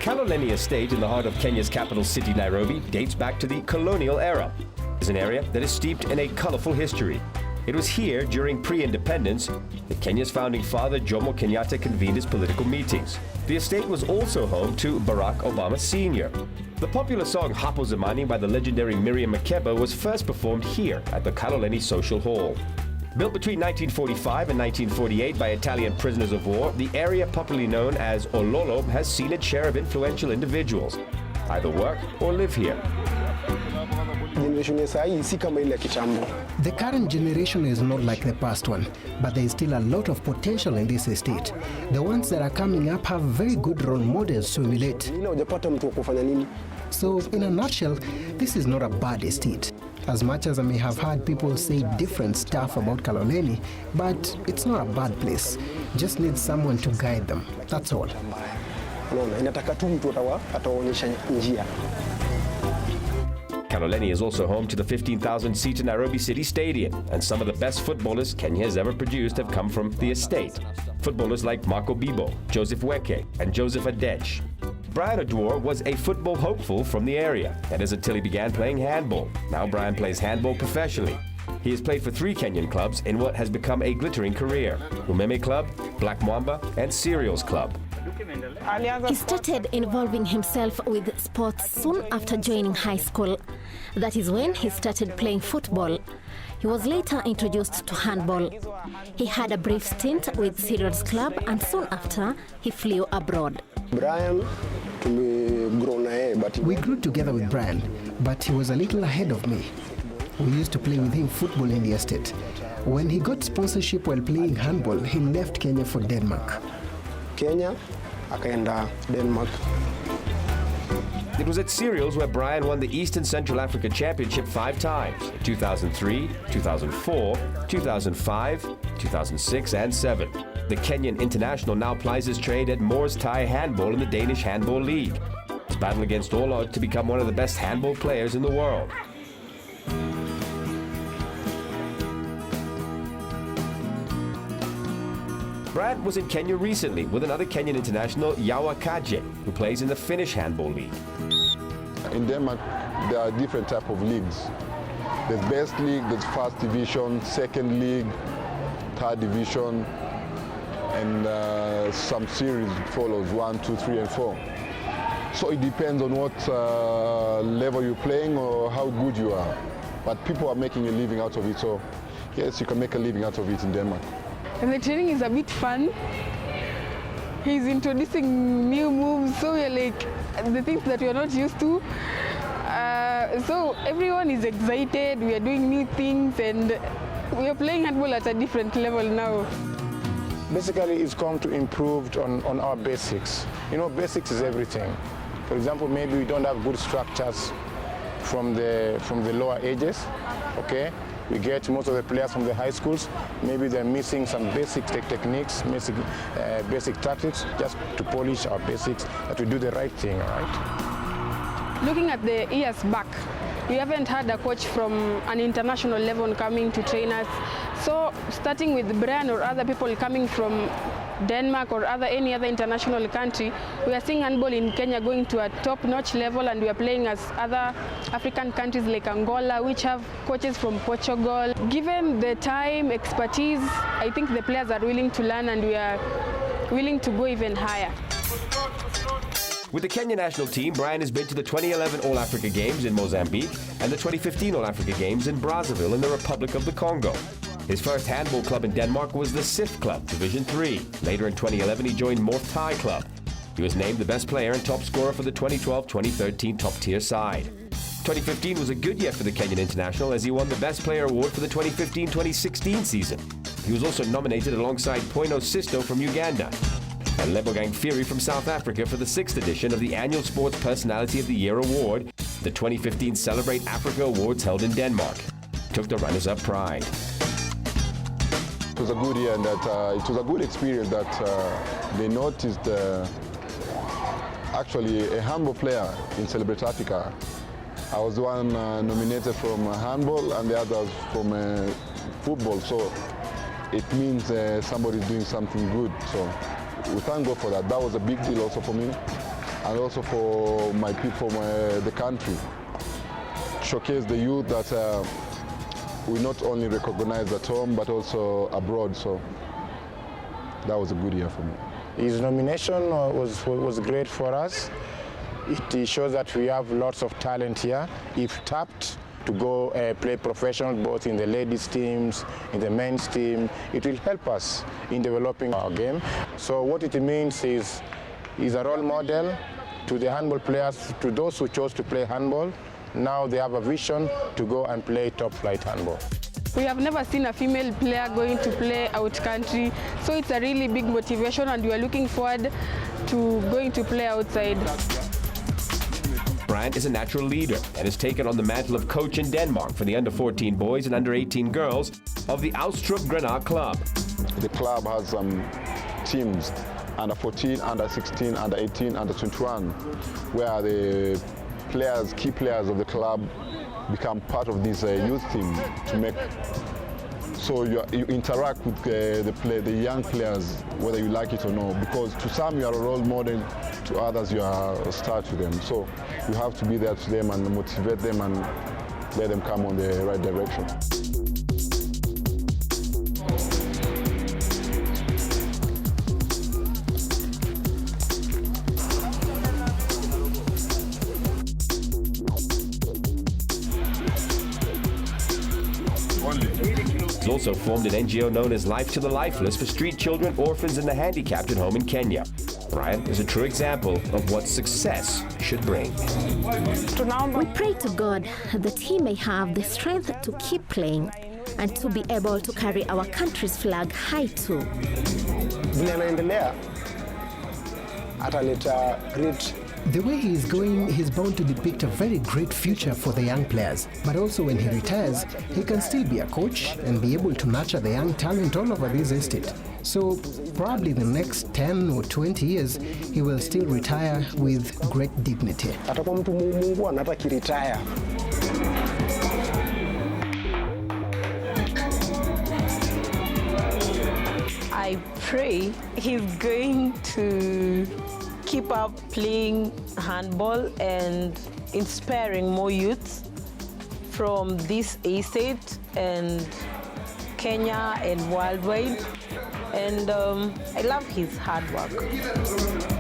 Kaloleni estate in the heart of Kenya's capital city, Nairobi, dates back to the colonial era. It's an area that is steeped in a colorful history. It was here, during pre-independence, that Kenya's founding father, Jomo Kenyatta, convened his political meetings. The estate was also home to Barack Obama Sr. The popular song Hapo Zamani by the legendary Miriam Makeba was first performed here at the Kaloleni Social Hall. Built between 1945 and 1948 by Italian prisoners of war, the area popularly known as Ololo has seen its share of influential individuals either work or live here. The current generation is not like the past one, but there is still a lot of potential in this estate. The ones that are coming up have very good role models to emulate. So, in a nutshell, this is not a bad estate. As much as I may have heard people say different stuff about Kaloleni, but it's not a bad place. Just needs someone to guide them. That's all. Kaloleni is also home to the 15,000-seater Nairobi City Stadium, and some of the best footballers Kenya has ever produced have come from the estate. Footballers like Marco Bibo, Joseph Weke, and Joseph Adech. Bryan Oduor was a football hopeful from the area. That is until he began playing handball. Now Bryan plays handball professionally. He has played for 3 Kenyan clubs in what has become a glittering career: Umeme Club, Black Mwamba, and Cereals Club. He started involving himself with sports soon after joining high school. That is when he started playing football. He was later introduced to handball. He had a brief stint with Cereals Club, and soon after, he flew abroad. We grew together with Bryan, but he was a little ahead of me. We used to play with him football in the estate. When he got sponsorship while playing handball, he left Kenya for Denmark. Kenya, akaenda Denmark. It was at Cereals where Bryan won the East and Central Africa Championship 5 times: 2003, 2004, 2005, 2006, and 7. The Kenyan international now plies his trade at Moors Thai Handball in the Danish Handball League. He's battling against all odds to become one of the best handball players in the world. Bryan was in Kenya recently with another Kenyan international, Yawa Kaje, who plays in the Finnish Handball League. In Denmark, there are different types of leagues. There's best league, there's first division, second league, third division, and some series follows 1, 2, 3, and 4. So it depends on what level you're playing or how good you are. But people are making a living out of it, so yes, you can make a living out of it in Denmark. And the training is a bit fun. He's introducing new moves, so we're like the things that we are not used to. So everyone is excited, we are doing new things, and we are playing handball at a different level now. Basically, it's come to improve on our basics. You know, basics is everything. For example, maybe we don't have good structures from the lower ages, okay? We get most of the players from the high schools. Maybe they're missing some basic techniques, basic tactics, just to polish our basics, that we do the right thing, right? Looking at the years back, we haven't had a coach from an international level coming to train us. So starting with Bryan or other people coming from Denmark or any other international country, we are seeing handball in Kenya going to a top-notch level, and we are playing as other African countries like Angola, which have coaches from Portugal. Given the time, expertise, I think the players are willing to learn, and we are willing to go even higher. With the Kenya national team, Bryan has been to the 2011 All-Africa Games in Mozambique and the 2015 All-Africa Games in Brazzaville in the Republic of the Congo. His first handball club in Denmark was the SIF Club, Division 3. Later in 2011, he joined Moors Thai Club. He was named the best player and top scorer for the 2012-2013 top-tier side. 2015 was a good year for the Kenyan international as he won the Best Player award for the 2015-2016 season. He was also nominated alongside Poino Sisto from Uganda and Lebogang Fury from South Africa for the 6th edition of the annual Sports Personality of the Year award, the 2015 Celebrate Africa Awards held in Denmark. Took the runners-up pride. It was a good year, and that it was a good experience that they noticed actually a handball player in Celebrate Africa. I was the one nominated from handball and the others from football, so it means somebody's doing something good. So we thank God for that. That was a big deal also for me. and also for my people from the country. Showcase the youth that we not only recognize at home but also abroad. So that was a good year for me. His nomination was great for us. It shows that we have lots of talent here. If tapped to go play professional both in the ladies teams, in the men's team, it will help us in developing our game. So what it means is he's a role model to the handball players, to those who chose to play handball. Now they have a vision to go and play top flight handball. We have never seen a female player going to play out country, so it's a really big motivation and we are looking forward to going to play outside. Bryan is a natural leader and has taken on the mantle of coach in Denmark for the under-14 boys and under-18 girls of the Austrup Grenaa club. The club has teams, under-14, under-16, under-18, under-21, where the players, key players of the club become part of this youth team to make. So you interact with the young players, whether you like it or not, because to some you are a role model, to others you are a star to them. So you have to be there to them and motivate them and let them come on the right direction. He's also formed an NGO known as Life to the Lifeless for street children, orphans, and the handicapped at home in Kenya. Bryan is a true example of what success should bring. We pray to God that he may have the strength to keep playing and to be able to carry our country's flag high too. The way he is going, he's bound to depict a very great future for the young players. But also when he retires, he can still be a coach and be able to nurture the young talent all over this estate. So probably the next 10 or 20 years, he will still retire with great dignity. I pray he's going to keep up playing handball and inspiring more youths from this estate and Kenya and worldwide. And I love his hard work.